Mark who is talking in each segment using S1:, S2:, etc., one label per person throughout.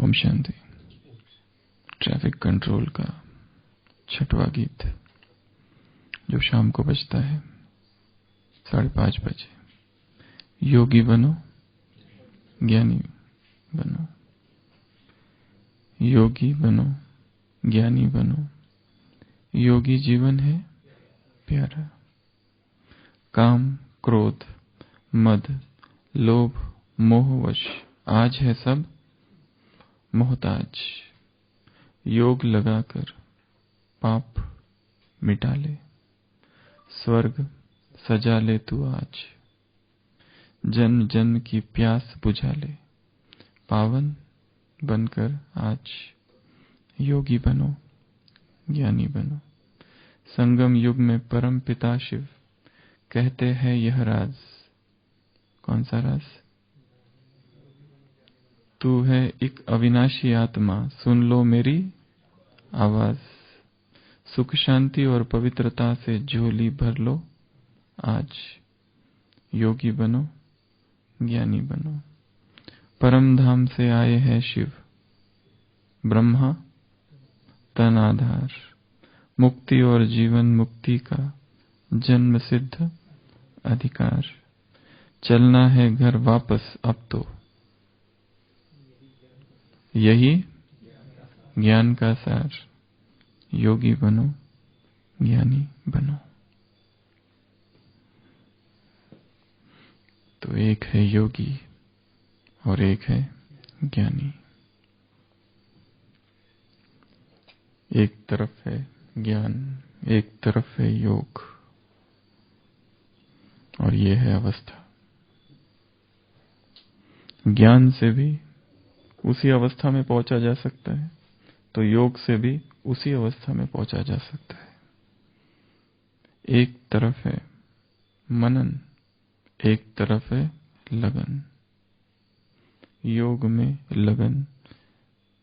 S1: Om Shanti. Traffic control का छठवां गीत जो शाम को बजता है 5:30 बजे। योगी बनो, ज्ञानी बनो, योगी बनो, ज्ञानी बनो। योगी जीवन है प्यारा। काम, क्रोध, मद, लोभ, मोहवश आज है सब मोहताज। योग लगाकर पाप मिटा ले, स्वर्ग सजा ले तू आज। जन्म जन्म की प्यास बुझा ले, पावन बनकर आज। योगी बनो, ज्ञानी बनो। संगम युग में परम पिता शिव कहते हैं यह राज। कौन सा राज? तू है एक अविनाशी आत्मा, सुन लो मेरी आवाज। सुख शांति और पवित्रता से झोली भर लो आज। योगी बनो, ज्ञानी बनो। परम धाम से आए हैं शिव, ब्रह्मा तन आधार। मुक्ति और जीवन मुक्ति का जन्म सिद्ध अधिकार। चलना है घर वापस अब तो, यही ज्ञान का सार। योगी बनो, ज्ञानी बनो। तो एक है योगी और एक है ज्ञानी। एक तरफ है ज्ञान, एक तरफ है योग, और ये है अवस्था। ज्ञान से भी उसी अवस्था में पहुंचा जा सकता है, तो योग से भी उसी अवस्था में पहुंचा जा सकता है। एक तरफ है मनन, एक तरफ है लगन। योग में लगन,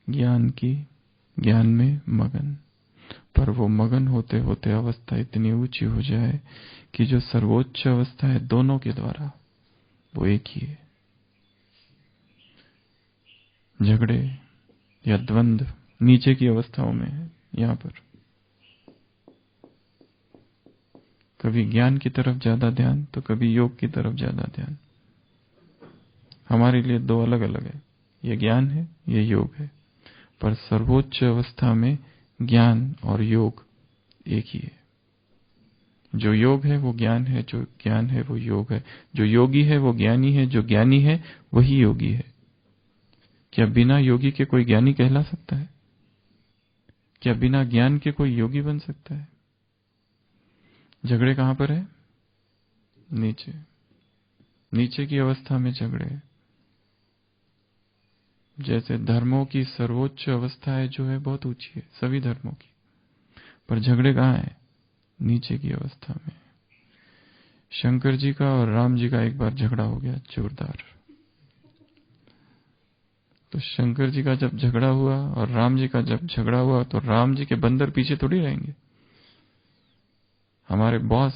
S1: ज्ञान में मगन। पर वो मगन होते होते अवस्था इतनी ऊंची हो जाए कि जो सर्वोच्च अवस्था है दोनों के द्वारा, वो एक ही है। झगड़े या द्वंद्व नीचे की अवस्थाओं में है। यहां पर कभी ज्ञान की तरफ ज्यादा ध्यान, तो कभी योग की तरफ ज्यादा ध्यान। हमारे लिए दो अलग अलग है। ये ज्ञान है, ये योग है। पर सर्वोच्च अवस्था में ज्ञान और योग एक ही है। जो योग है वो ज्ञान है, जो ज्ञान है वो योग है। जो योगी है वो ज्ञानी है, जो ज्ञानी है वही योगी है। क्या बिना योगी के कोई ज्ञानी कहला सकता है? क्या बिना ज्ञान के कोई योगी बन सकता है? झगड़े कहां पर है? नीचे। नीचे की अवस्था में झगड़े। जैसे धर्मों की सर्वोच्च अवस्था है जो है बहुत ऊंची है, सभी धर्मों की। पर झगड़े कहां है? नीचे की अवस्था में। शंकर जी का और राम जी का एक बार झगड़ा हो गया जोरदार। तो शंकर जी का जब झगड़ा हुआ और राम जी का जब झगड़ा हुआ, तो राम जी के बंदर पीछे थोड़ी रहेंगे। हमारे बॉस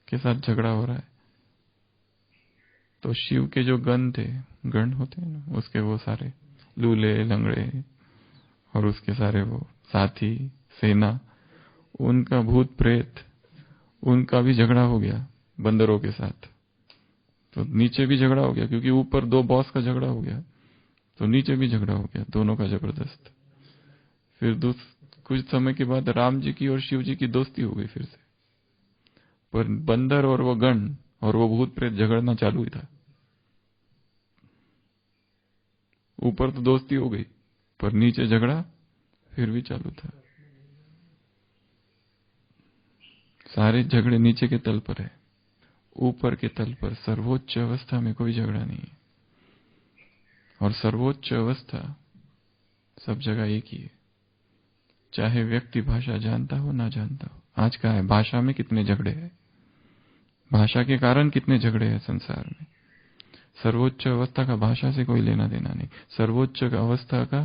S1: के साथ झगड़ा हो रहा है, तो शिव के जो गण थे, गण होते हैं ना, उसके वो सारे लूले लंगड़े और उसके सारे वो साथी, सेना, उनका भूत प्रेत, उनका भी झगड़ा हो गया बंदरों के साथ। तो नीचे भी झगड़ा हो गया, क्योंकि ऊपर दो बॉस का झगड़ा हो गया, तो नीचे भी झगड़ा हो गया दोनों का जबरदस्त। फिर कुछ समय के बाद राम जी की और शिव जी की दोस्ती हो गई फिर से। पर बंदर और वो गण और वो भूत प्रेत झगड़ना चालू ही था। ऊपर तो दोस्ती हो गई, पर नीचे झगड़ा फिर भी चालू था। सारे झगड़े नीचे के तल पर है। ऊपर के तल पर सर्वोच्च अवस्था में कोई झगड़ा नहीं है। और सर्वोच्च अवस्था सब जगह एक ही है, चाहे व्यक्ति भाषा जानता हो ना जानता हो। आज का है, भाषा में कितने झगड़े हैं, भाषा के कारण कितने झगड़े हैं संसार में। सर्वोच्च अवस्था का भाषा से कोई लेना देना नहीं, सर्वोच्च अवस्था का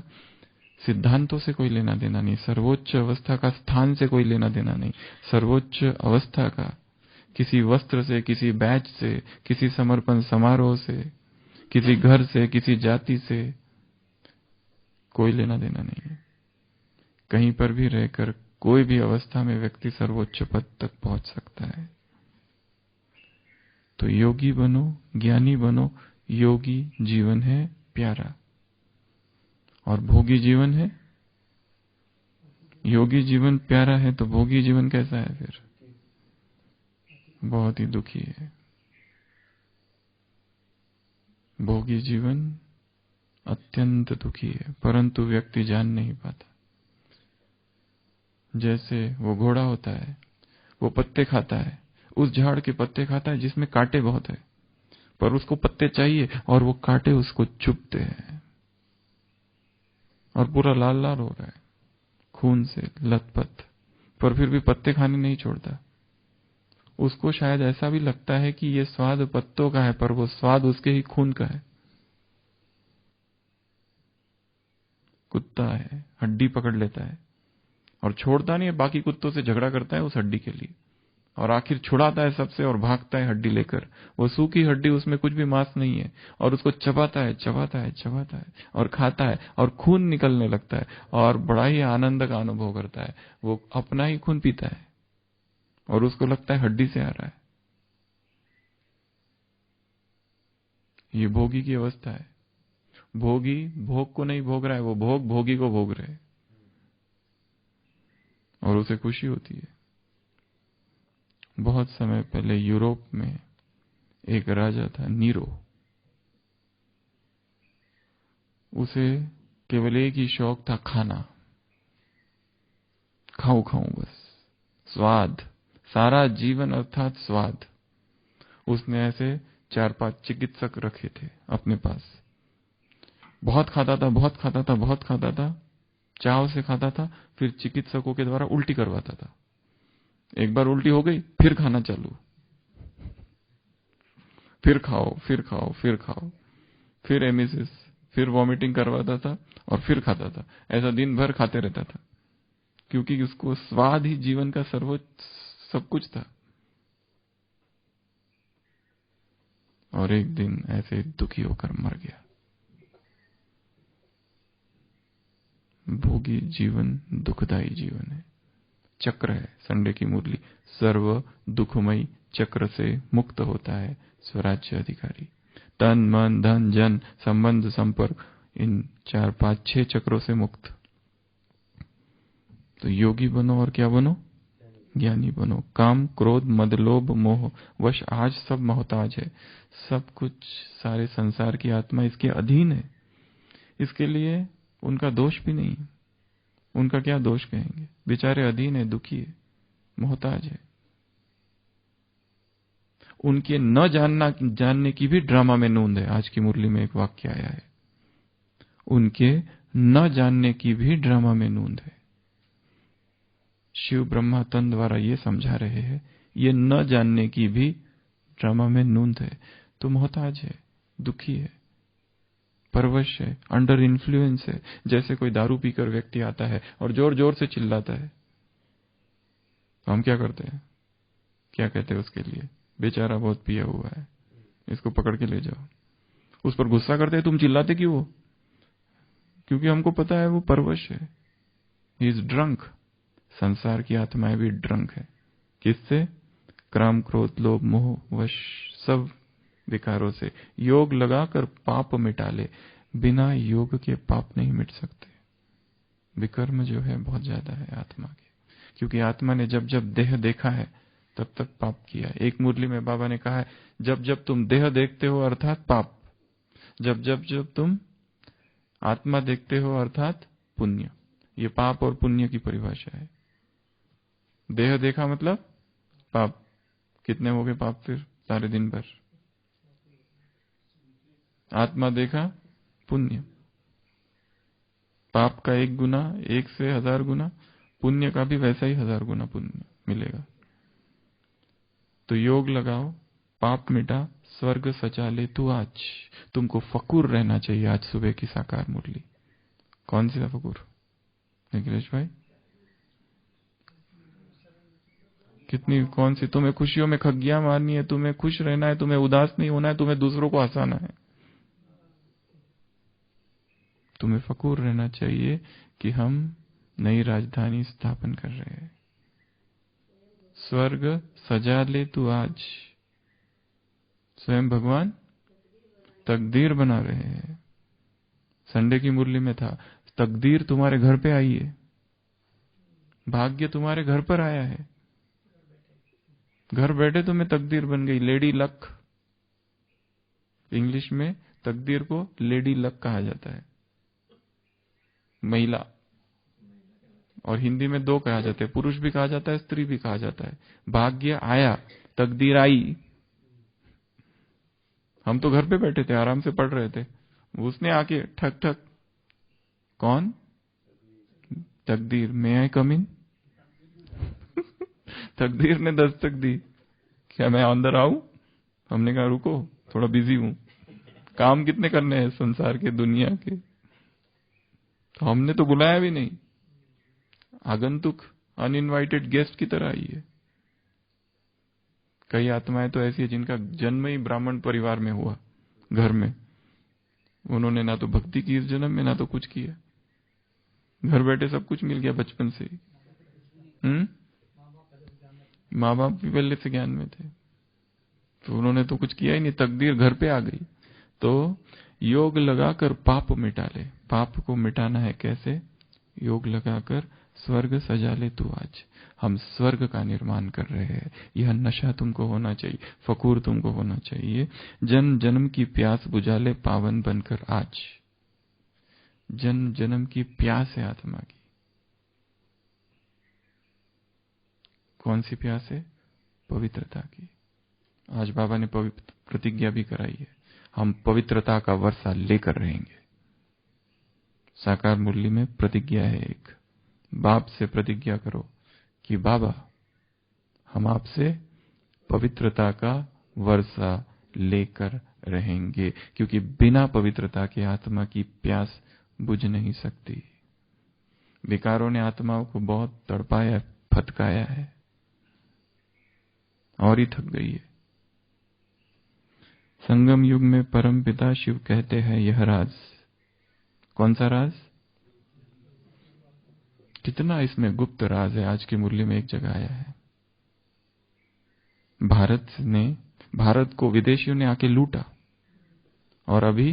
S1: सिद्धांतों से कोई लेना देना नहीं, सर्वोच्च अवस्था का स्थान से कोई लेना देना नहीं, सर्वोच्च अवस्था का किसी वस्त्र से, किसी बैच से, किसी समर्पण समारोह से, किसी घर से, किसी जाति से, कोई लेना देना नहीं है। कहीं पर भी रहकर कोई भी अवस्था में व्यक्ति सर्वोच्च पद तक पहुंच सकता है। तो योगी बनो, ज्ञानी बनो। योगी जीवन है प्यारा और भोगी जीवन है। योगी जीवन प्यारा है तो भोगी जीवन कैसा है फिर? बहुत ही दुखी है। भोगी जीवन अत्यंत दुखी है, परंतु व्यक्ति जान नहीं पाता। जैसे वो घोड़ा होता है, वो पत्ते खाता है, उस झाड़ के पत्ते खाता है जिसमें कांटे बहुत है, पर उसको पत्ते चाहिए और वो कांटे उसको चुभते हैं और पूरा लाल लाल हो रहा है खून से लथपथ, पर फिर भी पत्ते खाने नहीं छोड़ता। उसको शायद ऐसा भी लगता है कि ये स्वाद पत्तों का है, पर वो स्वाद उसके ही खून का है। कुत्ता है, हड्डी पकड़ लेता है और छोड़ता नहीं है, बाकी कुत्तों से झगड़ा करता है उस हड्डी के लिए और आखिर छुड़ाता है सबसे और भागता है हड्डी लेकर। वो सूखी हड्डी, उसमें कुछ भी मांस नहीं है और उसको चबाता है चबाता है चबाता है और खाता है और खून निकलने लगता है और बड़ा ही आनंद का अनुभव करता है। वो अपना ही खून पीता है और उसको लगता है हड्डी से आ रहा है। ये भोगी की अवस्था है। भोगी भोग को नहीं भोग रहा है, वो भोग भोगी को भोग रहे और उसे खुशी होती है। बहुत समय पहले यूरोप में एक राजा था, नीरो। उसे केवल एक ही शौक था, खाना। खाऊं खाऊं बस, स्वाद, सारा जीवन अर्थात स्वाद। उसने ऐसे 4-5 चिकित्सक रखे थे अपने पास। बहुत खाता था, बहुत खाता था, बहुत खाता था, चाव से खाता था, फिर चिकित्सकों के द्वारा उल्टी करवाता था। एक बार उल्टी हो गई, फिर खाना चालू, फिर खाओ, फिर खाओ, फिर खाओ, फिर एमिसिस, फिर वॉमिटिंग करवाता था और फिर खाता था। ऐसा दिन भर खाते रहता था, क्योंकि उसको स्वाद ही जीवन का सर्वोच्च सब कुछ था। और एक दिन ऐसे दुखी होकर मर गया। भोगी जीवन दुखदायी जीवन है, चक्र है। संडे की मुरली, सर्व दुखमयी चक्र से मुक्त होता है स्वराज्य अधिकारी। तन मन धन जन संबंध संपर्क, इन 4-5-6 चक्रों से मुक्त। तो योगी बनो और क्या बनो? ज्ञानी बनो। काम क्रोध मद लोभ मोह वश आज सब मोहताज है। सब कुछ, सारे संसार की आत्मा इसके अधीन है। इसके लिए उनका दोष भी नहीं। उनका क्या दोष कहेंगे? बेचारे अधीन है, दुखी है, मोहताज है। उनके न जानने की भी ड्रामा में नूंद है। आज की मुरली में एक वाक्य आया है, उनके न जानने की भी ड्रामा में नूंद है। शिव ब्रह्मा तन द्वारा ये समझा रहे हैं, ये न जानने की भी ड्रामा में नूंद है। तो मोहताज है, दुखी है, परवश है, अंडर इन्फ्लुएंस है। जैसे कोई दारू पीकर व्यक्ति आता है और जोर जोर से चिल्लाता है, तो हम क्या करते हैं? क्या कहते हैं उसके लिए? बेचारा बहुत पिया हुआ है, इसको पकड़ के ले जाओ। उस पर गुस्सा करते हैं, तुम चिल्लाते क्यों हो? क्योंकि हमको पता है वो परवश है, ही इज ड्रंक। संसार की आत्माएं भी ड्रंक है। किससे? क्राम क्रोध लोभ मोह वश सब विकारों से। योग लगाकर पाप मिटा ले, बिना योग के पाप नहीं मिट सकते। विकर्म जो है बहुत ज्यादा है आत्मा के, क्योंकि आत्मा ने जब जब देह देखा है तब तक पाप किया। एक मुरली में बाबा ने कहा है, जब जब तुम देह देखते हो अर्थात पाप, जब जब तुम आत्मा देखते हो अर्थात पुण्य। ये पाप और पुण्य की परिभाषा है। देह देखा मतलब पाप। कितने हो गए पाप फिर सारे दिन भर? आत्मा देखा पुण्य। पाप का 1 गुना 1 से 1000 गुना, पुण्य का भी वैसा ही 1000 गुना पुण्य मिलेगा। तो योग लगाओ, पाप मिटा, स्वर्ग सचा ले तू आज। तुमको फकूर रहना चाहिए। आज सुबह की साकार मुरली कौन सी था फकूर? निखिलेश भाई, कितनी, कौन सी? तुम्हें खुशियों में खग्गियां मारनी है, तुम्हें खुश रहना है, तुम्हें उदास नहीं होना है, तुम्हें दूसरों को हंसाना है। तुम्हें फखूर रहना चाहिए कि हम नई राजधानी स्थापन कर रहे हैं। स्वर्ग सजा ले तू आज, स्वयं भगवान तकदीर बना रहे हैं। संडे की मुरली में था, तकदीर तुम्हारे घर पे आई है, भाग्य तुम्हारे घर पर आया है। घर बैठे तुम्हें तकदीर बन गई। लेडी लक, इंग्लिश में तकदीर को लेडी लक कहा जाता है, महिला। और हिंदी में दो कहा जाता है, पुरुष भी कहा जाता है, स्त्री भी कहा जाता है। भाग्य आया, तकदीर आई। हम तो घर पे बैठे थे, आराम से पढ़ रहे थे, उसने आके ठक ठक, कौन? तकदीर, मे आई कम इन? तकदीर ने दस्तक दी, क्या मैं अंदर आऊं? हमने कहा रुको, थोड़ा बिजी हूं, काम कितने करने हैं संसार के, दुनिया के। तो हमने तो बुलाया भी नहीं, आगंतुक, अनइनवाइटेड गेस्ट की तरह आई है। कई आत्माएं तो ऐसी है जिनका जन्म ही ब्राह्मण परिवार में हुआ, घर में। उन्होंने ना तो भक्ति की इस जन्म में, ना तो कुछ किया, घर बैठे सब कुछ मिल गया बचपन से ही। माँ बाप भी पहले से ज्ञान में थे, तो उन्होंने तो कुछ किया ही नहीं, तकदीर घर पे आ गई। तो योग लगाकर पाप मिटा ले। पाप को मिटाना है कैसे? योग लगाकर स्वर्ग सजा ले तू आज। हम स्वर्ग का निर्माण कर रहे हैं। यह नशा तुमको होना चाहिए, फकूर तुमको होना चाहिए। जन्म जन्म की प्यास बुझा ले पावन बनकर आज। जन्म जन्म की प्यास है आत्मा की। कौन सी प्यास है? पवित्रता की। आज बाबा ने पवित्र प्रतिज्ञा भी कराई है, हम पवित्रता का वर्षा लेकर रहेंगे। साकार मुरली में प्रतिज्ञा है एक, बाप से प्रतिज्ञा करो कि बाबा हम आपसे पवित्रता का वर्षा लेकर रहेंगे, क्योंकि बिना पवित्रता के आत्मा की प्यास बुझ नहीं सकती। विकारों ने आत्माओं को बहुत तड़पाया, फटकाया है और ही थक गई है। संगम युग में परम पिता शिव कहते हैं यह राज। कौन सा राज? कितना इसमें गुप्त राज है। आज की मुरली में एक जगह आया है, भारत को विदेशियों ने आके लूटा और अभी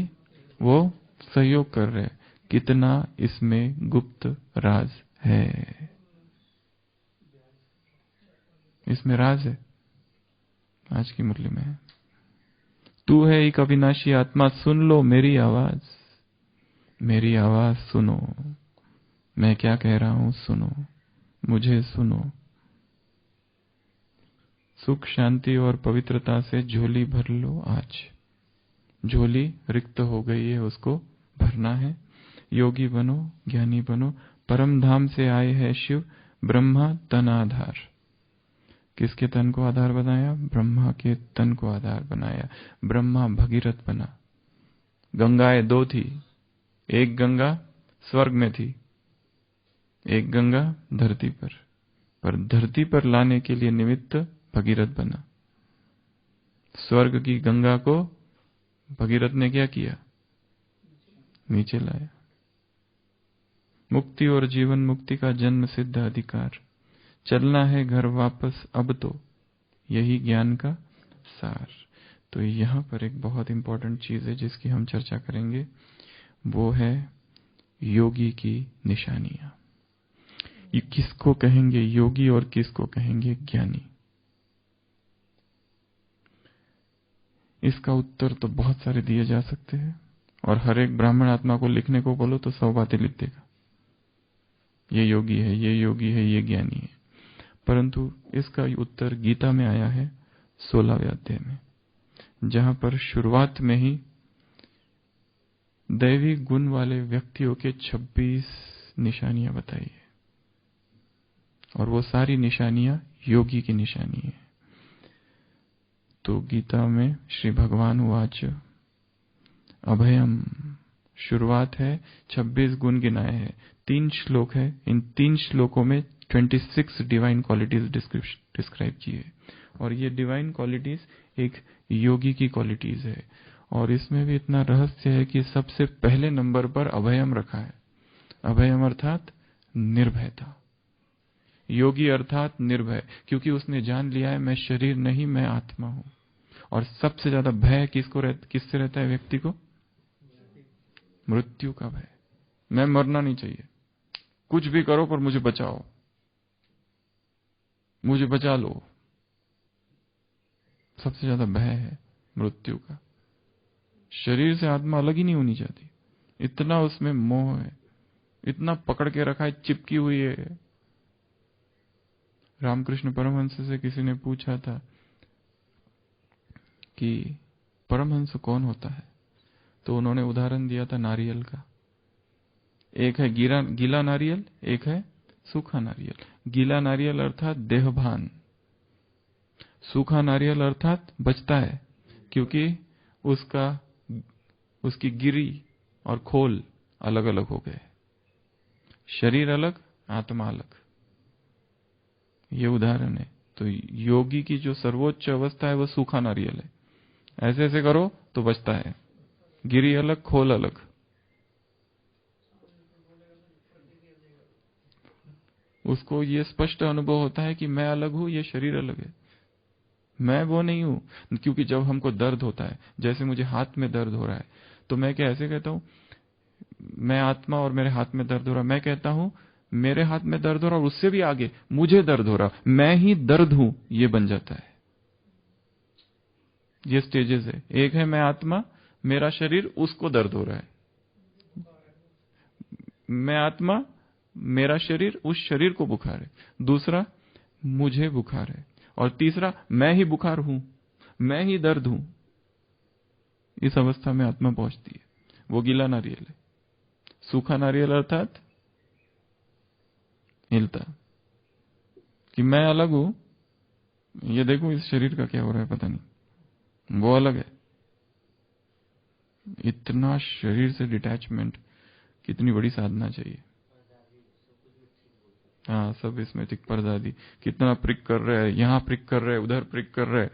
S1: वो सहयोग कर रहे। कितना इसमें गुप्त राज है, इसमें राज है। आज की मुरली में तू है एक अविनाशी आत्मा, सुन लो मेरी आवाज, मेरी आवाज सुनो, मैं क्या कह रहा हूं सुनो, मुझे सुनो। सुख शांति और पवित्रता से झोली भर लो आज। झोली रिक्त हो गई है, उसको भरना है। योगी बनो, ज्ञानी बनो। परम धाम से आए हैं शिव, ब्रह्मा तन आधार। किसके तन को आधार बनाया? ब्रह्मा के तन को आधार बनाया। ब्रह्मा भगीरथ बना। गंगाएं दो थी, एक गंगा स्वर्ग में थी, एक गंगा धरती पर धरती पर लाने के लिए निमित्त भगीरथ बना। स्वर्ग की गंगा को भगीरथ ने क्या किया? नीचे लाया। मुक्ति और जीवन मुक्ति का जन्म सिद्ध अधिकार। चलना है घर वापस अब तो, यही ज्ञान का सार। तो यहां पर एक बहुत इंपॉर्टेंट चीज है जिसकी हम चर्चा करेंगे, वो है योगी की निशानियां। ये किसको कहेंगे योगी और किसको कहेंगे ज्ञानी? इसका उत्तर तो बहुत सारे दिए जा सकते हैं, और हर एक ब्राह्मण आत्मा को लिखने को बोलो तो 100 बातें लिख देगा। ये योगी है, ये योगी है, ये ज्ञानी है। परंतु इसका उत्तर गीता में आया है 16वें अध्याय में, जहां पर शुरुआत में ही दैवी गुण वाले व्यक्तियों के 26 निशानियां बताई है, और वो सारी निशानियां योगी की निशानी है। तो गीता में श्री भगवान वाच अभयम, शुरुआत है, 26 गुण गिनाए हैं, 3 श्लोक है। इन 3 श्लोकों में 26 डिवाइन क्वालिटीज डिस्क्राइब की है, और ये डिवाइन क्वालिटीज एक योगी की क्वालिटीज है। और इसमें भी इतना रहस्य है कि सबसे पहले नंबर पर अभयम रखा है। अभयम अर्थात निर्भयता। योगी अर्थात निर्भय, क्योंकि उसने जान लिया है मैं शरीर नहीं, मैं आत्मा हूं। और सबसे ज्यादा भय किससे रहता है व्यक्ति को? मृत्यु का भय। मैं मरना नहीं चाहिए, कुछ भी करो पर मुझे बचाओ, मुझे बचा लो। सबसे ज्यादा भय है मृत्यु का। शरीर से आत्मा अलग ही नहीं होनी चाहती, इतना उसमें मोह है, इतना पकड़ के रखा है, चिपकी हुई है। रामकृष्ण परमहंस से किसी ने पूछा था कि परमहंस कौन होता है, तो उन्होंने उदाहरण दिया था नारियल का। एक है गीला नारियल, एक है सूखा नारियल। गीला नारियल अर्थात देहभान, सूखा नारियल अर्थात बचता है, क्योंकि उसकी गिरी और खोल अलग अलग हो गए। शरीर अलग, आत्मा अलग। ये उदाहरण है। तो योगी की जो सर्वोच्च अवस्था है वह सूखा नारियल है। ऐसे ऐसे करो तो बचता है, गिरी अलग, खोल अलग। उसको ये स्पष्ट अनुभव होता है कि मैं अलग हूं, ये शरीर अलग है, मैं वो नहीं हूं। क्योंकि जब हमको दर्द होता है, जैसे मुझे हाथ में दर्द हो रहा है, तो मैं क्या ऐसे कहता हूं मैं आत्मा और मेरे हाथ में दर्द हो रहा है? मैं कहता हूं मेरे हाथ में दर्द हो रहा, और उससे भी आगे मुझे दर्द हो रहा, मैं ही दर्द हूं, ये बन जाता है। ये स्टेजेस है। एक है मैं आत्मा, मेरा शरीर, उसको दर्द हो रहा है। मैं आत्मा, मेरा शरीर, उस शरीर को बुखार है। दूसरा, मुझे बुखार है। और तीसरा, मैं ही बुखार हूं, मैं ही दर्द हूं। इस अवस्था में आत्मा पहुंचती है। वो गीला नारियल है। सूखा नारियल अर्थात हिलता, कि मैं अलग हूं, ये देखो इस शरीर का क्या हो रहा है पता नहीं, वो अलग है। इतना शरीर से डिटैचमेंट, कितनी बड़ी साधना चाहिए। हाँ, सब इसमें ठीक। परदादी कितना प्रिक कर रहे हैं, यहाँ प्रिक कर रहे हैं, उधर प्रिक कर रहे हैं,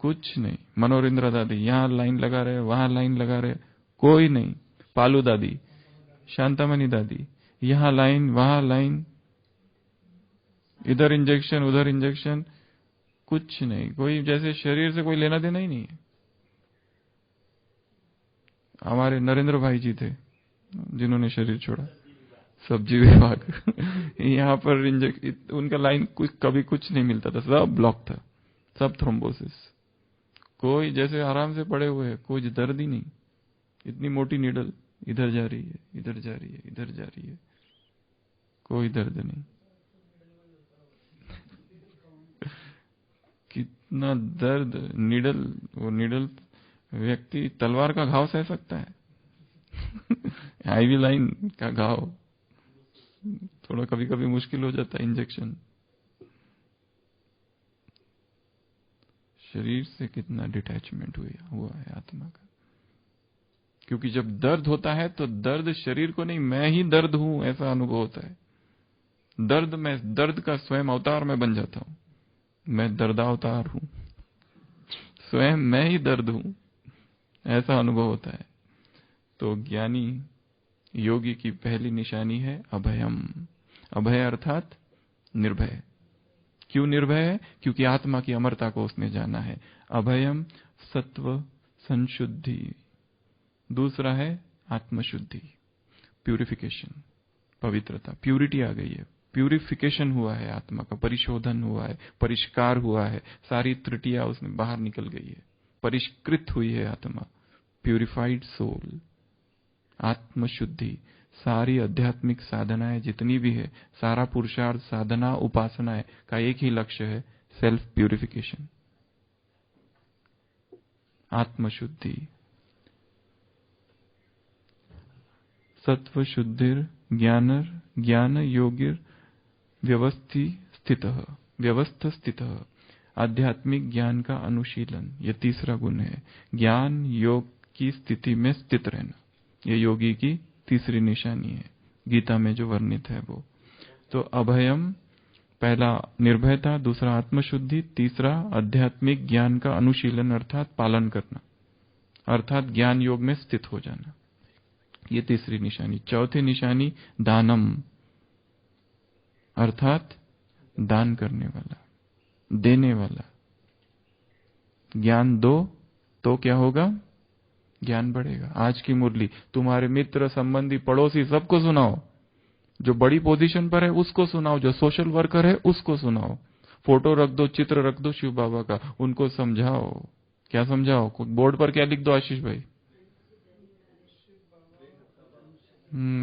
S1: कुछ नहीं। मनोरिंद्र दादी यहाँ लाइन लगा रहे, वहां लाइन लगा रहे, कोई नहीं। पालू दादी, शांतामणि दादी, यहाँ लाइन, वहां लाइन, इधर इंजेक्शन, उधर इंजेक्शन, कुछ नहीं। कोई जैसे शरीर से कोई लेना देना ही नहीं है। हमारे नरेंद्र भाई जी थे जिन्होंने शरीर छोड़ा, सब्जी विभाग यहाँ पर उनका लाइन कभी कुछ नहीं मिलता था, सब ब्लॉक था, सब थ्रोम्बोसिस। कोई जैसे आराम से पड़े हुए है, कोई दर्द ही नहीं। इतनी मोटी नीडल इधर जा रही है, इधर जा रही है, इधर जा रही है, कोई दर्द नहीं। कितना दर्द। नीडल, वो नीडल, व्यक्ति तलवार का घाव सह सकता है आईवी लाइन का घाव थोड़ा कभी कभी मुश्किल हो जाता है। इंजेक्शन, शरीर से कितना डिटैचमेंट हुआ है आत्मा का। क्योंकि जब दर्द होता है तो दर्द शरीर को नहीं, मैं ही दर्द हूं, ऐसा अनुभव होता है। दर्द का स्वयं अवतार मैं बन जाता हूं, मैं दर्दावतार हूं, स्वयं मैं ही दर्द हूं, ऐसा अनुभव होता है। तो ज्ञानी योगी की पहली निशानी है अभयम। अभय अर्थात निर्भय। क्यों निर्भय है? क्योंकि आत्मा की अमरता को उसने जाना है। अभयम सत्व संशुद्धि। दूसरा है आत्मशुद्धि, प्यूरिफिकेशन, पवित्रता, प्यूरिटी आ गई है, प्यूरिफिकेशन हुआ है, आत्मा का परिशोधन हुआ है, परिष्कार हुआ है, सारी त्रुटियां उसमें बाहर निकल गई है, परिष्कृत हुई है आत्मा, प्यूरिफाइड सोल। आत्मशुद्धि। सारी आध्यात्मिक साधनाएं जितनी भी है, सारा पुरुषार्थ, साधना, उपासनाएं का एक ही लक्ष्य है, सेल्फ प्यूरिफिकेशन, आत्मशुद्धि। सत्व शुद्धिर ज्ञानर ज्ञान योगिर व्यवस्थ स्थित। आध्यात्मिक ज्ञान का अनुशीलन, ये तीसरा गुण है। ज्ञान योग की स्थिति में स्थित रहना, ये योगी की तीसरी निशानी है, गीता में जो वर्णित है वो। तो अभयम, पहला निर्भयता, दूसरा आत्मशुद्धि, तीसरा आध्यात्मिक ज्ञान का अनुशीलन अर्थात पालन करना, अर्थात ज्ञान योग में स्थित हो जाना। ये तीसरी निशानी। चौथी निशानी दानम, अर्थात दान करने वाला, देने वाला। ज्ञान दो तो क्या होगा? ज्ञान बढ़ेगा। आज की मुरली तुम्हारे मित्र, संबंधी, पड़ोसी सबको सुनाओ। जो बड़ी पोजीशन पर है उसको सुनाओ, जो सोशल वर्कर है उसको सुनाओ। फोटो रख दो, चित्र रख दो शिव बाबा का, उनको समझाओ। क्या समझाओ? बोर्ड पर क्या लिख दो आशीष भाई?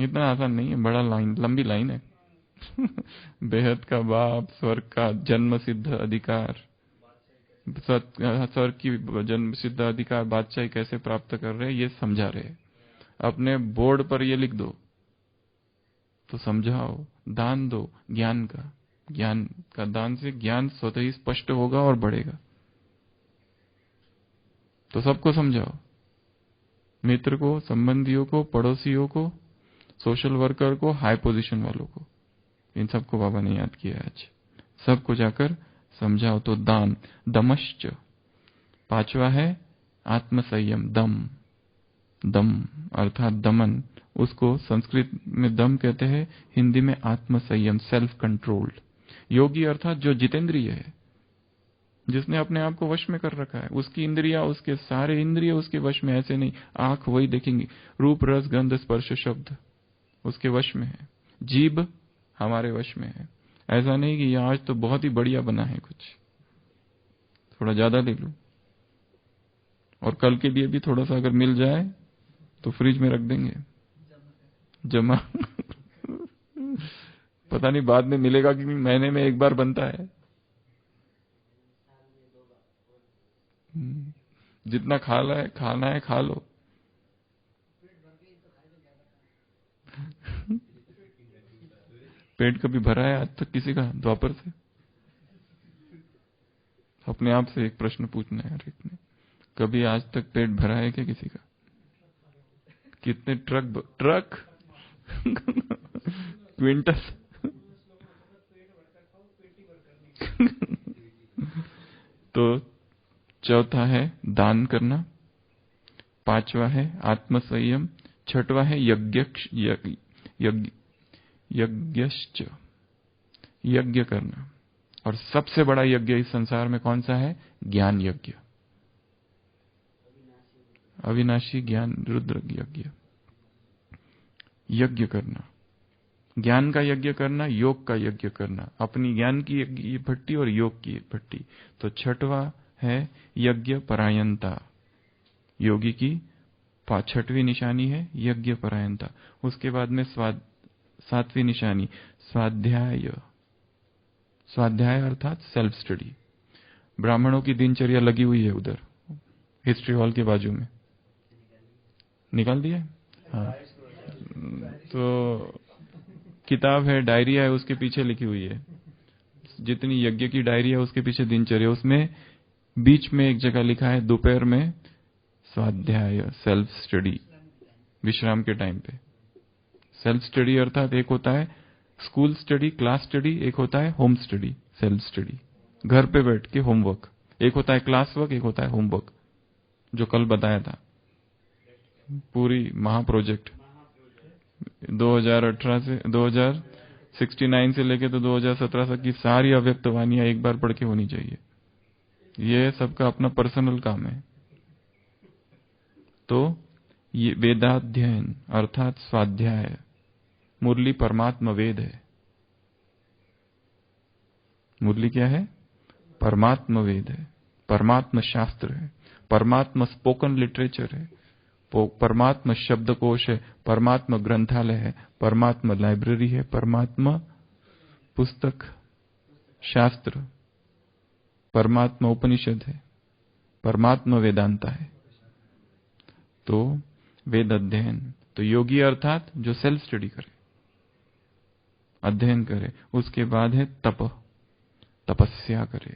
S1: इतना आसान नहीं है, बड़ा लाइन, लंबी लाइन है। बेहद का बाप, स्वर्ग का जन्म सिद्ध अधिकार, स्वर्ग की जन्म सिद्ध अधिकार, बादशाही कैसे प्राप्त कर रहे हैं ये समझा रहे। अपने बोर्ड पर ये लिख दो तो समझाओ। दान दो ज्ञान का, ज्ञान का दान से ज्ञान स्वतः ही स्पष्ट होगा और बढ़ेगा। तो सबको समझाओ, मित्र को, संबंधियों को, पड़ोसियों को, सोशल वर्कर को, हाई पोजीशन वालों को। इन सबको बाबा ने याद किया आज। सबको जाकर समझाओ। तो दान, दमश्च। पांचवा है आत्मसंयम, दम। दम अर्थात दमन, उसको संस्कृत में दम कहते हैं, हिंदी में आत्मसंयम, सेल्फ कंट्रोल्ड। योगी अर्थात जो जितेंद्रिय है, जिसने अपने आप को वश में कर रखा है। उसकी इंद्रिया, उसके सारे इंद्रिय उसके वश में। ऐसे नहीं आंख वही देखेंगी, रूप रस गंध स्पर्श शब्द उसके वश में है। जीभ हमारे वश में है। ऐसा नहीं कि ये आज तो बहुत ही बढ़िया बना है, कुछ थोड़ा ज्यादा ले लूं, और कल के लिए भी थोड़ा सा अगर मिल जाए तो फ्रिज में रख देंगे जमा। पता नहीं बाद में मिलेगा कि महीने में एक बार बनता है। जितना खाना है खा लो। पेट कभी भरा है आज तक किसी का द्वापर से? अपने आप से एक प्रश्न पूछना है हर एक ने। कभी आज तक पेट भरा है क्या किसी का? कितने ट्रक क्विंटल। तो चौथा है दान करना, पांचवा है आत्मसंयम, छठवा है यज्ञश्च, यज्ञ करना। और सबसे बड़ा यज्ञ इस संसार में कौन सा है? ज्ञान यज्ञ, अविनाशी ज्ञान रुद्र यज्ञ। यज्ञ करना, ज्ञान का यज्ञ करना, योग का यज्ञ करना, अपनी ज्ञान की यज्ञ भट्टी और योग की भट्टी। तो छठवा है यज्ञ परायणता, योगी की छठवीं निशानी है यज्ञ परायणता। उसके बाद में सातवीं निशानी स्वाध्याय, स्वाध्याय अर्थात सेल्फ स्टडी। ब्राह्मणों की दिनचर्या लगी हुई है उधर हिस्ट्री हॉल के बाजू में, निकाल दिया। हाँ, तो किताब है, डायरी है, उसके पीछे लिखी हुई है जितनी यज्ञ की डायरी है उसके पीछे दिनचर्या। उसमें बीच में एक जगह लिखा है दोपहर में स्वाध्याय, सेल्फ स्टडी, विश्राम के टाइम पे। सेल्फ स्टडी अर्थात एक होता है स्कूल स्टडी, क्लास स्टडी, एक होता है होम स्टडी, सेल्फ स्टडी, घर पे बैठ के होमवर्क। एक होता है क्लास वर्क, एक होता है होमवर्क, जो कल बताया था। पूरी महाप्रोजेक्ट 2018 से 2069 से लेके तो 2017 तक की सारी अव्यक्त वाणियां एक बार पढ़ के होनी चाहिए। ये सबका अपना पर्सनल काम है। तो ये वेदाध्ययन अर्थात स्वाध्याय, मुरली परमात्मा वेद है। मुरली क्या है? परमात्मा वेद है, परमात्मा शास्त्र है, परमात्मा स्पोकन लिटरेचर है, परमात्मा शब्दकोश है, परमात्मा ग्रंथालय है, परमात्मा लाइब्रेरी है, परमात्मा पुस्तक शास्त्र, परमात्मा उपनिषद है, परमात्मा वेदांता है। तो वेद अध्ययन, तो योगी अर्थात जो सेल्फ स्टडी करे, अध्ययन करे। उसके बाद है तप, तपस्या करे।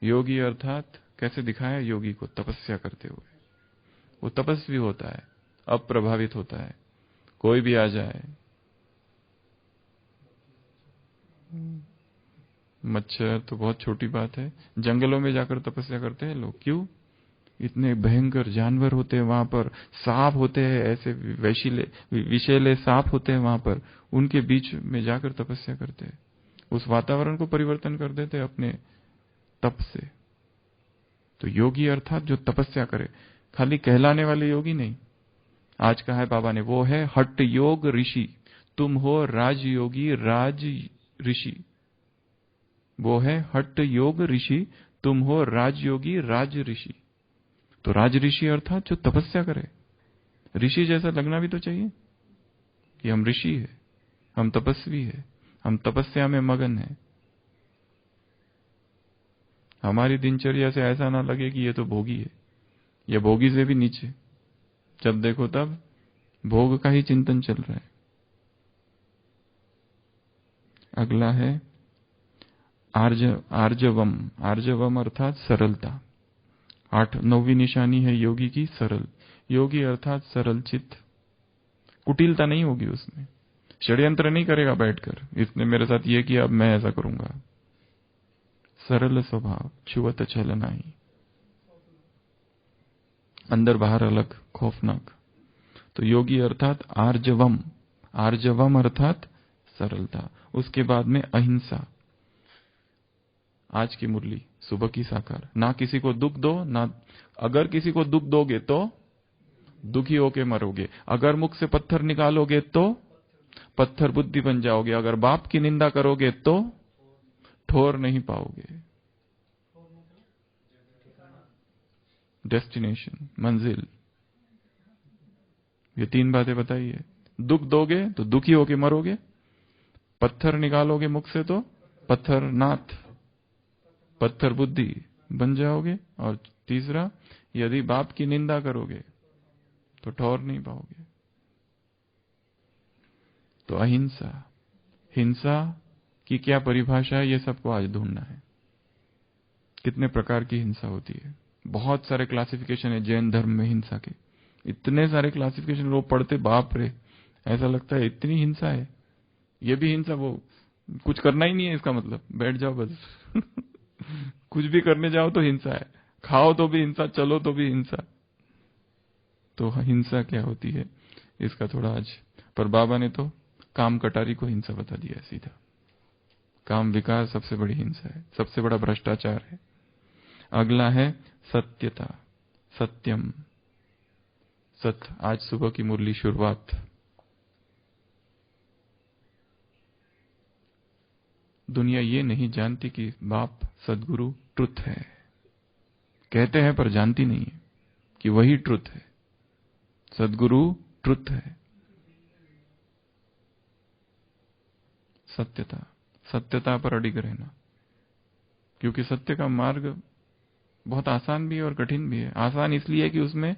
S1: योगी अर्थात कैसे दिखाया योगी को तपस्या करते हुए? वो तपस्वी होता है, अप्रभावित होता है, कोई भी आ जाए। मच्छर तो बहुत छोटी बात है, जंगलों में जाकर तपस्या करते हैं लोग। क्यों? इतने भयंकर जानवर होते हैं वहां पर, सांप होते हैं, ऐसे विषैले सांप होते हैं वहां पर, उनके बीच में जाकर तपस्या करते हैं, उस वातावरण को परिवर्तन कर देते हैं अपने तप से। तो योगी अर्थात जो तपस्या करे, खाली कहलाने वाले योगी नहीं। आज कहा है बाबा ने, वो है हठ योग ऋषि, तुम हो राजयोगी राज ऋषि। वो है हठ योग ऋषि, तुम हो राजयोगी राज ऋषि। तो राज ऋषि अर्थात जो तपस्या करे। ऋषि जैसा लगना भी तो चाहिए कि हम ऋषि है, हम तपस्वी है, हम तपस्या में मगन है। हमारी दिनचर्या से ऐसा ना लगे कि ये तो भोगी है, ये भोगी से भी नीचे, जब देखो तब भोग का ही चिंतन चल रहा है। अगला है आर्जवम। आर्जवम अर्थात सरलता। 9वीं निशानी है योगी की, सरल। योगी अर्थात सरल चित्त, कुटिलता नहीं होगी उसमें, षड्यंत्र नहीं करेगा बैठकर, इसने मेरे साथ ये किया अब मैं ऐसा करूंगा। सरल स्वभाव, छुअत छल नहीं, अंदर बाहर अलग, खौफनाक। तो योगी अर्थात आर्जवम। आर्जवम अर्थात सरलता। उसके बाद में अहिंसा। आज की मुरली, सुबह की साकार, ना किसी को दुख दो, ना अगर किसी को दुख दोगे तो दुखी होके मरोगे, अगर मुख से पत्थर निकालोगे तो पत्थर बुद्धि बन जाओगे, अगर बाप की निंदा करोगे तो ठोर नहीं पाओगे। डेस्टिनेशन, मंजिल, ये 3 बातें बताई है। दुख दोगे तो दुखी होके मरोगे, पत्थर निकालोगे मुख से तो पत्थर नाथ, पत्थर बुद्धि बन जाओगे, और तीसरा, यदि बाप की निंदा करोगे तो ठौर नहीं पाओगे। तो अहिंसा, हिंसा की क्या परिभाषा है, ये सबको आज ढूंढना है। कितने प्रकार की हिंसा होती है, बहुत सारे क्लासिफिकेशन है जैन धर्म में हिंसा के, इतने सारे क्लासिफिकेशन लोग पढ़ते, बाप रे, ऐसा लगता है इतनी हिंसा है। ये भी हिंसा, वो कुछ करना ही नहीं है इसका मतलब, बैठ जाओ बस कुछ भी करने जाओ तो हिंसा है, खाओ तो भी हिंसा, चलो तो भी हिंसा। तो हिंसा क्या होती है इसका थोड़ा आज, पर बाबा ने तो काम कटारी को हिंसा बता दिया है सीधा। काम विकार सबसे बड़ी हिंसा है, सबसे बड़ा भ्रष्टाचार है। अगला है सत्यता, सत्यम, सत्य। आज सुबह की मुरली शुरुआत, दुनिया ये नहीं जानती कि बाप सदगुरु ट्रुथ है, कहते हैं पर जानती नहीं है कि वही ट्रुथ है, सदगुरु ट्रुथ है। सत्यता, सत्यता पर अडिग रहना, क्योंकि सत्य का मार्ग बहुत आसान भी है और कठिन भी है। आसान इसलिए कि उसमें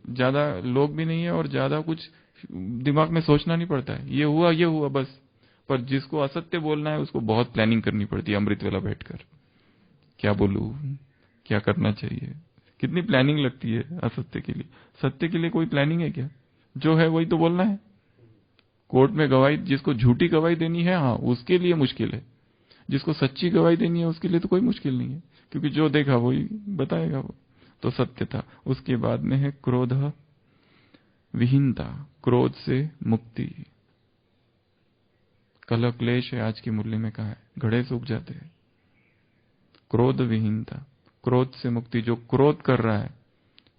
S1: ज्यादा लोग भी नहीं है और ज्यादा कुछ दिमाग में सोचना नहीं पड़ता है, ये हुआ बस। पर जिसको असत्य बोलना है उसको बहुत प्लानिंग करनी पड़ती है, अमृत वेला बैठकर, क्या बोलूं, क्या करना चाहिए, कितनी प्लानिंग लगती है असत्य के लिए। सत्य के लिए कोई प्लानिंग है क्या, जो है वही तो बोलना है। कोर्ट में गवाही, जिसको झूठी गवाही देनी है, हाँ उसके लिए मुश्किल है, जिसको सच्ची गवाही देनी है उसके लिए तो कोई मुश्किल नहीं है, क्योंकि जो देखा वही बताएगा वो। तो सत्यता। उसके बाद में है क्रोध विहीनता, क्रोध से मुक्ति। कलह क्लेश है, आज की मुरली में कहा है, घड़े सूख जाते हैं। क्रोध विहीनता, क्रोध से मुक्ति। जो क्रोध कर रहा है,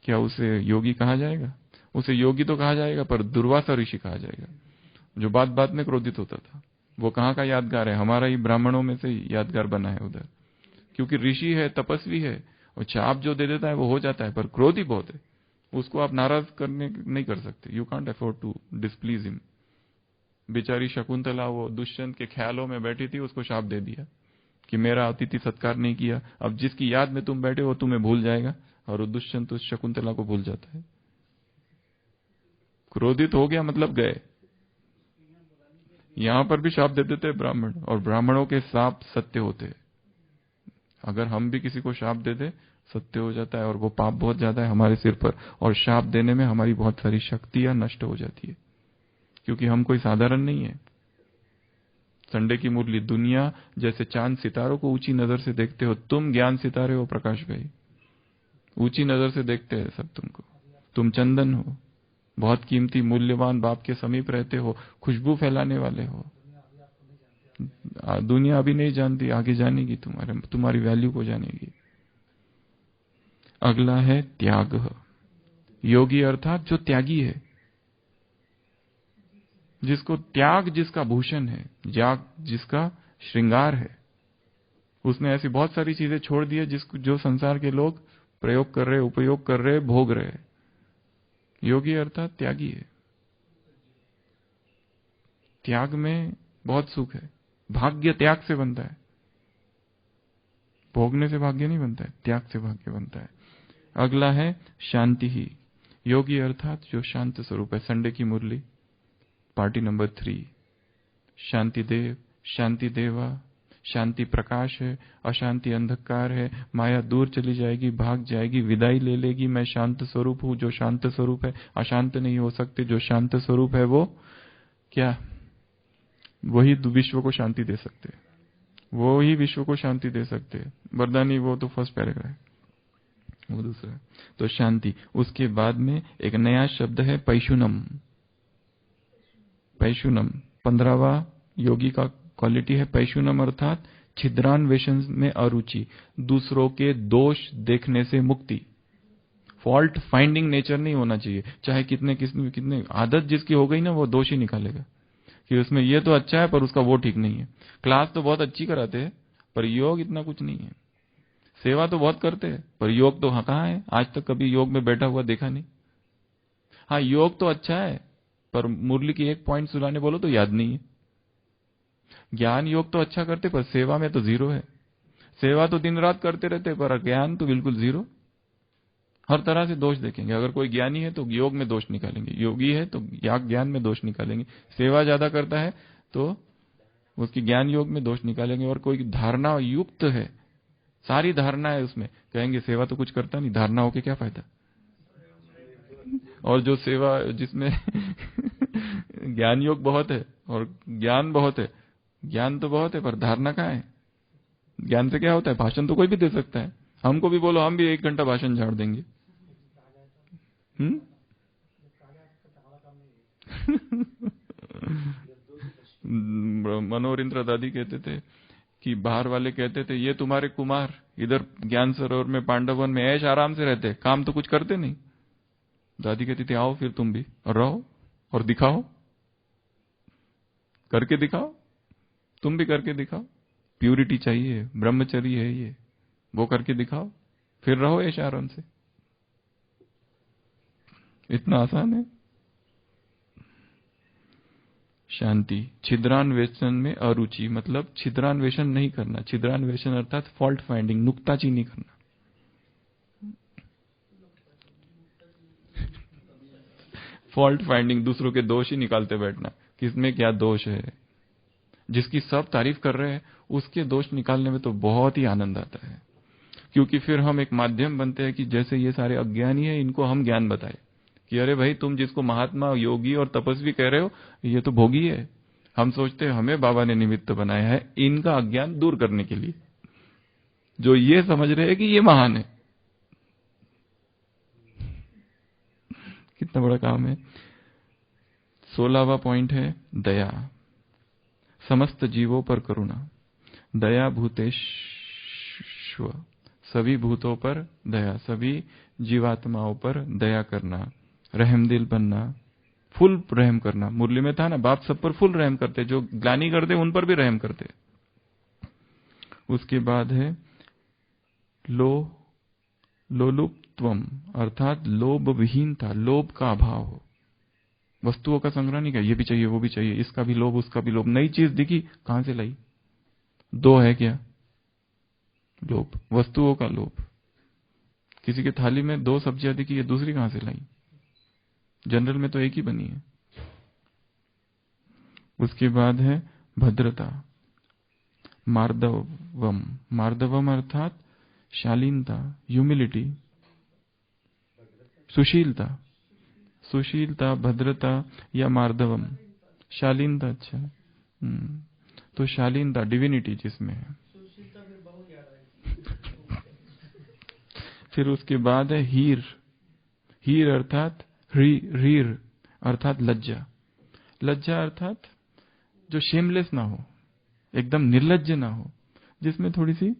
S1: क्या उसे योगी कहा जाएगा? उसे योगी तो कहा जाएगा, पर दुर्वासा ऋषि कहा जाएगा, जो बात बात में क्रोधित होता था। वो कहाँ का यादगार है? हमारा ही ब्राह्मणों में से यादगार बना है उधर, क्योंकि ऋषि है, तपस्वी है, और चाप जो दे देता है वो हो जाता है, पर क्रोधी बहुत है, उसको आप नाराज करने नहीं कर सकते। You can't afford to displease him. बेचारी शकुंतला वो दुष्यंत के ख्यालों में बैठी थी, उसको शाप दे दिया कि मेरा अतिथि सत्कार नहीं किया, अब जिसकी याद में तुम बैठे हो तुम्हें भूल जाएगा, और वो दुष्यंत उस शकुंतला को भूल जाता है। क्रोधित हो गया मतलब गए। यहां पर भी शाप दे देते हैं ब्राह्मण, और ब्राह्मणों के शाप सत्य होते हैं। अगर हम भी किसी को शाप दे दे, सत्य हो जाता है, और वो पाप बहुत ज्यादा है हमारे सिर पर, और शाप देने में हमारी बहुत सारी शक्तियां नष्ट हो जाती है, क्योंकि हम कोई साधारण नहीं है। संडे की मुरली, दुनिया जैसे चांद सितारों को ऊंची नजर से देखते हो, तुम ज्ञान सितारे हो प्रकाश भाई, ऊंची नजर से देखते हैं सब तुमको। तुम चंदन हो, बहुत कीमती मूल्यवान, बाप के समीप रहते हो, खुशबू फैलाने वाले हो। दुनिया अभी नहीं जानती, आगे जानेगी, तुम्हारी वैल्यू को जानेगी। अगला है त्याग। योगी अर्थात जो त्यागी है, जिसको त्याग जिसका भूषण है, त्याग जिसका श्रृंगार है। उसने ऐसी बहुत सारी चीजें छोड़ दी है जिसको जो संसार के लोग प्रयोग कर रहे, उपयोग कर रहे, भोग रहे। योगी अर्थात त्यागी है। त्याग में बहुत सुख है। भाग्य त्याग से बनता है, भोगने से भाग्य नहीं बनता है, त्याग से भाग्य बनता है। अगला है शांति ही। योगी अर्थात जो शांत स्वरूप है। संडे की मुरली पार्टी नंबर 3। शांति देव, शांति देवा, शांति प्रकाश है, अशांति अंधकार है। माया दूर चली जाएगी, भाग जाएगी, विदाई ले लेगी। मैं शांत स्वरूप हूं। जो शांत स्वरूप है अशांत नहीं हो सकते। जो शांत स्वरूप है वो क्या, वही विश्व को शांति दे सकते, वो ही विश्व को शांति दे सकते। वरदानी वो तो फर्स्ट पैराग्राफ है, वो दूसरा। तो शांति। उसके बाद में एक नया शब्द है पैशुनम। पैशुनम 15वां योगी का क्वालिटी है। पैशुनम अर्थात छिद्रान्वेषण में अरुचि, दूसरों के दोष देखने से मुक्ति। फॉल्ट फाइंडिंग नेचर नहीं होना चाहिए। चाहे कितने आदत जिसकी हो गई ना, वो दोष ही निकालेगा कि उसमें ये तो अच्छा है पर उसका वो ठीक नहीं है। क्लास तो बहुत अच्छी कराते हैं पर योग इतना कुछ नहीं है। सेवा तो बहुत करते हैं पर योग तो कहाँ है? आज तक कभी योग में बैठा हुआ देखा नहीं। हाँ, योग तो अच्छा है पर मुरली की एक पॉइंट सुनाने बोलो तो याद नहीं है। ज्ञान योग तो अच्छा करते पर सेवा में तो जीरो है। सेवा तो दिन रात करते रहते पर ज्ञान तो बिल्कुल जीरो। हर तरह से दोष देखेंगे। अगर कोई ज्ञानी है तो योग में दोष निकालेंगे, योगी है तो ज्ञान में दोष निकालेंगे। सेवा ज्यादा करता है तो उसकी ज्ञान योग में दोष निकालेंगे। और कोई धारणा युक्त है, सारी धारणा है उसमें, कहेंगे सेवा तो कुछ करता नहीं, धारणा होके क्या फायदा। और जो सेवा जिसमें ज्ञान योग बहुत है और ज्ञान बहुत है, ज्ञान तो बहुत है पर धारणा कहाँ है। ज्ञान से क्या होता है? भाषण तो कोई भी दे सकता है। हमको भी बोलो, हम भी 1 घंटा भाषण झाड़ देंगे। मनोहर इंद्र दादी कहते थे कि बाहर वाले कहते थे ये तुम्हारे कुमार इधर ज्ञान सरोवर में पांडवन में ऐश आराम से रहते, काम तो कुछ करते नहीं। दादी कहती थी आओ फिर तुम भी और रहो और दिखाओ, करके दिखाओ, तुम भी करके दिखाओ। प्यूरिटी चाहिए, ब्रह्मचर्य है ये, वो करके दिखाओ, फिर रहो ऐश आराम से। इतना आसान है। शांति। छिद्रान्वेषण में अरुचि, मतलब छिद्रान्वेषण नहीं करना। छिद्रान्वेषण अर्थात फॉल्ट फाइंडिंग, नुक्ताचीनी करना। फॉल्ट फाइंडिंग, दूसरों के दोष ही निकालते बैठना, किसमें क्या दोष है। जिसकी सब तारीफ कर रहे हैं उसके दोष निकालने में तो बहुत ही आनंद आता है, क्योंकि फिर हम एक माध्यम बनते हैं कि जैसे ये सारे अज्ञानी है इनको हम ज्ञान बताए कि अरे भाई तुम जिसको महात्मा, योगी और तपस्वी कह रहे हो ये तो भोगी है। हम सोचते हैं हमें बाबा ने निमित्त बनाया है इनका अज्ञान दूर करने के लिए, जो ये समझ रहे हैं कि ये महान है। कितना बड़ा काम है। 16वां पॉइंट है दया। समस्त जीवों पर करुणा। दया भूतेश्व, सभी भूतों पर दया, सभी जीवात्माओं पर दया करना, रहमदिल बनना, फुल रहम करना। मुरली में था ना, बाप सब पर फुल रहम करते, जो ग्लानि करते उन पर भी रहम करते। उसके बाद है लोलुप्त्वम, अर्थात लोभ विहीनता, लोभ का अभाव हो। वस्तुओं का संग्रह नहीं किया, ये भी चाहिए वो भी चाहिए, इसका भी लोभ उसका भी लोभ। नई चीज दिखी कहां से लाई, दो है क्या लोभ, वस्तुओं का लोभ। किसी के थाली में 2 सब्जियां दिखी, ये दूसरी कहां से लाई, जनरल में तो एक ही बनी है। उसके बाद है भद्रता। मार्दवम, मार्दवम अर्थात शालीनता, ह्यूमिलिटी, सुशीलता। सुशीलता, भद्रता या मार्दवम, शालीनता। अच्छा, तो शालीनता डिविनिटी जिसमें है। फिर उसके बाद है हीर। हीर अर्थात रीर अर्थात लज्जा। लज्जा अर्थात जो शेमलेस ना हो, एकदम निर्लज्ज ना हो, जिसमें थोड़ी सी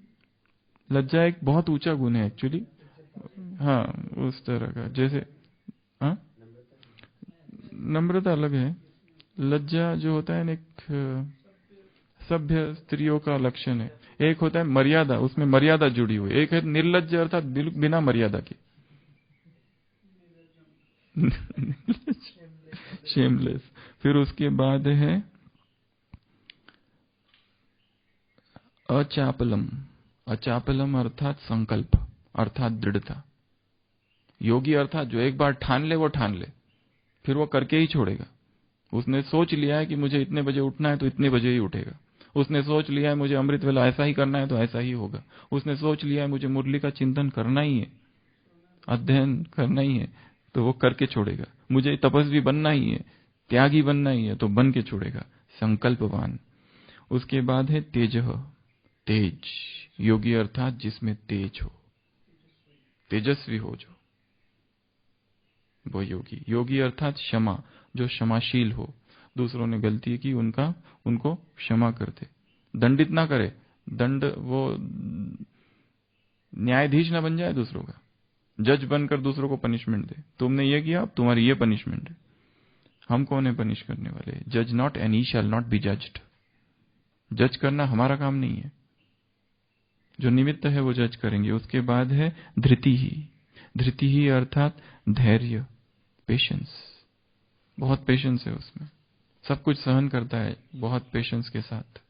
S1: लज्जा एक बहुत ऊंचा गुण है एक्चुअली। हाँ, उस तरह का, जैसे हाँ, नम्रता अलग है। लज्जा जो होता है ना, एक सभ्य स्त्रियों का लक्षण है। एक होता है मर्यादा, उसमें मर्यादा जुड़ी हुई। एक है निर्लज्ज अर्थात बिना मर्यादा की शेमलेस। फिर उसके बाद है अचापलम। अचापलम अर्थात संकल्प, अर्थात दृढ़ता। योगी अर्थात जो एक बार ठान ले वो ठान ले, फिर वो करके ही छोड़ेगा। उसने सोच लिया है कि मुझे इतने बजे उठना है तो इतने बजे ही उठेगा। उसने सोच लिया है मुझे अमृत वेला ऐसा ही करना है तो ऐसा ही होगा। उसने सोच लिया है मुझे मुरली का चिंतन करना ही है, अध्ययन करना ही है, तो वो करके छोड़ेगा। मुझे तपस्वी बनना ही है, त्यागी बनना ही है, तो बन के छोड़ेगा। संकल्पवान। उसके बाद है तेजह। तेज। योगी अर्थात जिसमें तेज हो, तेजस्वी हो जो, वो योगी। योगी अर्थात क्षमा, जो क्षमाशील हो। दूसरों ने गलती की, उनको क्षमा कर दे, दंडित ना करे। दंड, वो न्यायाधीश ना बन जाए दूसरों का, जज बनकर दूसरों को पनिशमेंट दे। तुमने ये किया, अब तुम्हारी ये पनिशमेंट है। हम कौन है पनिश करने वाले? जज not and he shall not be judged. जज करना हमारा काम नहीं है, जो निमित्त है वो जज करेंगे। उसके बाद है धृति ही। धृति ही अर्थात धैर्य, पेशेंस। बहुत पेशेंस है उसमें, सब कुछ सहन करता है बहुत पेशेंस के साथ।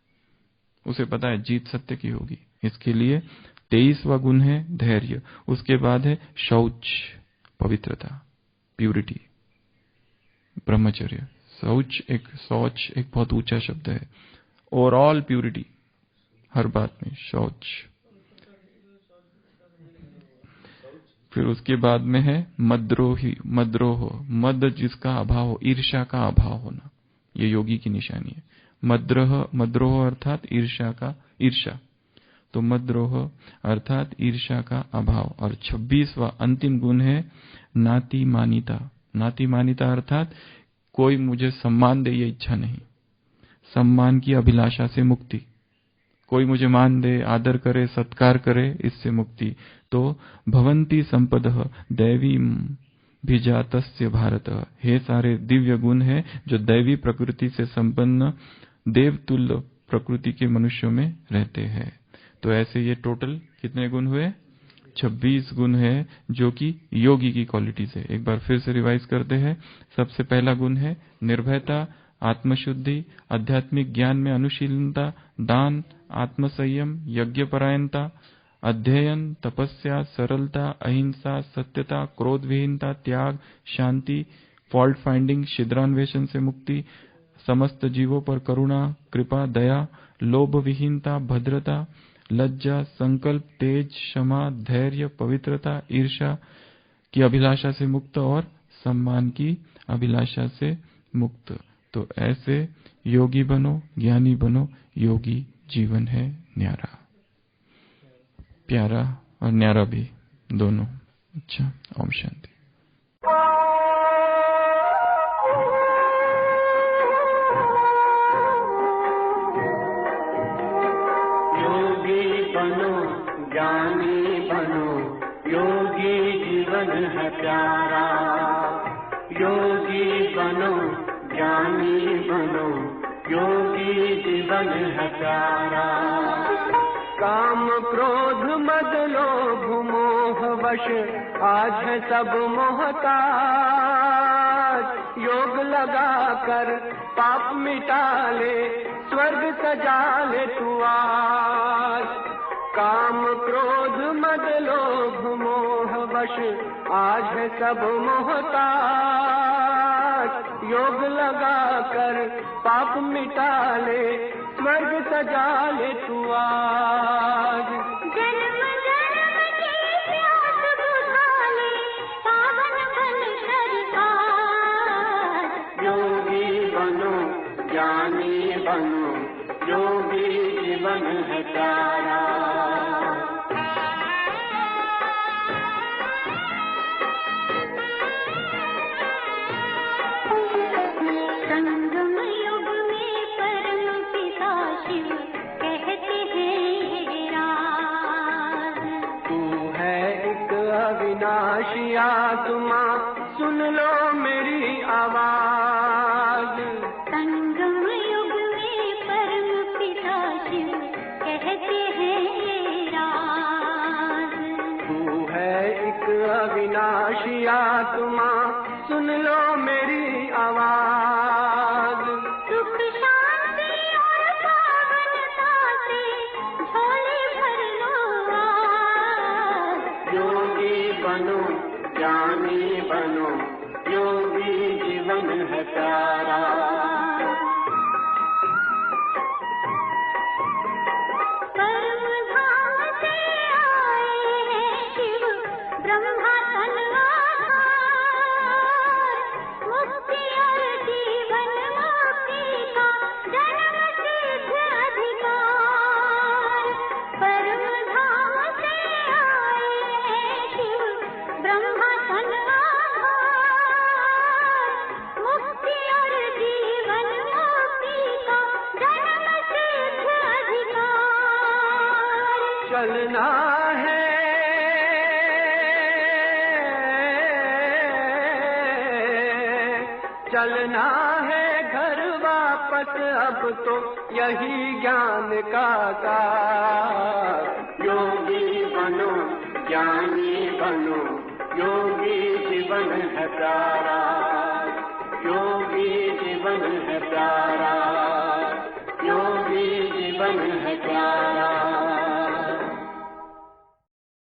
S1: उसे पता है जीत सत्य की होगी, इसके लिए 23वां गुण है धैर्य। उसके बाद है शौच, पवित्रता, प्यूरिटी, ब्रह्मचर्य। शौच एक बहुत ऊंचा शब्द है। ओवरऑल प्यूरिटी, हर बात में शौच। फिर उसके बाद में है मद्रोही, मद्रोह। मद जिसका अभाव हो, ईर्ष्या का अभाव होना, ये योगी की निशानी है। मद्रोह अर्थात ईर्ष्या। तो मद्रोह अर्थात ईर्ष्या का अभाव। और 26वां अंतिम गुण है नातिमानिता। नातिमानिता अर्थात कोई मुझे सम्मान दे ये इच्छा नहीं, सम्मान की अभिलाषा से मुक्ति। कोई मुझे मान दे, आदर करे, सत्कार करे, इससे मुक्ति। तो भवंती संपदः दैवीम भिजातस्य भारत। हे सारे दिव्य गुण है जो दैवी प्रकृति से संपन्न देवतुल्य प्रकृति के मनुष्यों में रहते हैं। तो ऐसे ये टोटल कितने गुण हुए? 26 गुण है जो कि योगी की क्वालिटीज है। एक बार फिर से रिवाइज करते हैं। सबसे पहला गुण है निर्भयता, आत्मशुद्धि, आध्यात्मिक ज्ञान में अनुशीलनता, दान, आत्मसंयम, यज्ञपरायणता, अध्ययन, तपस्या, सरलता, अहिंसा, सत्यता, क्रोध विहीनता, त्याग, शांति, फॉल्ट फाइंडिंग, छिद्रान्वेषण से मुक्ति, समस्त जीवों पर करुणा, कृपा, दया, लोभ विहीनता, भद्रता, लज्जा, संकल्प, तेज, क्षमा, धैर्य, पवित्रता, ईर्ष्या की अभिलाषा से मुक्त और सम्मान की अभिलाषा से मुक्त। तो ऐसे योगी बनो, ज्ञानी बनो। योगी जीवन है न्यारा, प्यारा और न्यारा भी, दोनों। अच्छा, ओम शांति।
S2: योगी बनो, ज्ञानी बनो, योगी जीवन है प्यारा। योगी बनो, ज्ञानी बनो, योगी जीवन है प्यारा। काम क्रोध मद लोभ मोह वश आज है सब मोहताज। योग लगा कर पाप मिटा ले, स्वर्ग सजा ले तू आज। काम क्रोध मद लोभ मोह वश आज है सब मोहताज। योग लगा कर पाप मिटा ले, स्वर्ग सजा ले तू आज।
S3: जन्म जन्म की प्यास बुझा ले, पावन बन कर आज।
S2: योगी बनो, ज्ञानी बनो, योगी जीवन है प्यारा। अविनाशी आत्मा सुन लो मेरी आवाज।
S3: संगम युग में परम पिता शिव कहते हैं ये राज।
S2: तू है एक अविनाशी आत्मा सुन लो मेरी आवाज।
S3: सुख शांति और पावनता से झोले भर लो आज।
S2: योगी बनो ज्ञानी बनो, योगी जीवन है प्यारा।
S3: परम धाम से आए हैं शिव ब्रह्मा तन आधार। मुक्ति और जीवन मुक्ति का जन्म सिद्ध अधिकार। परम धाम से आए हैं शिव ब्रह्मा तन आधार। मुक्ति और जीवन मुक्ति का जन्म सिद्ध अधिकार।
S2: चलना है चलना है घर वापस अब तो यही ज्ञान का सार। योगी बनो ज्ञानी बनो, योगी जीवन है प्यारा। योगी जीवन है प्यारा।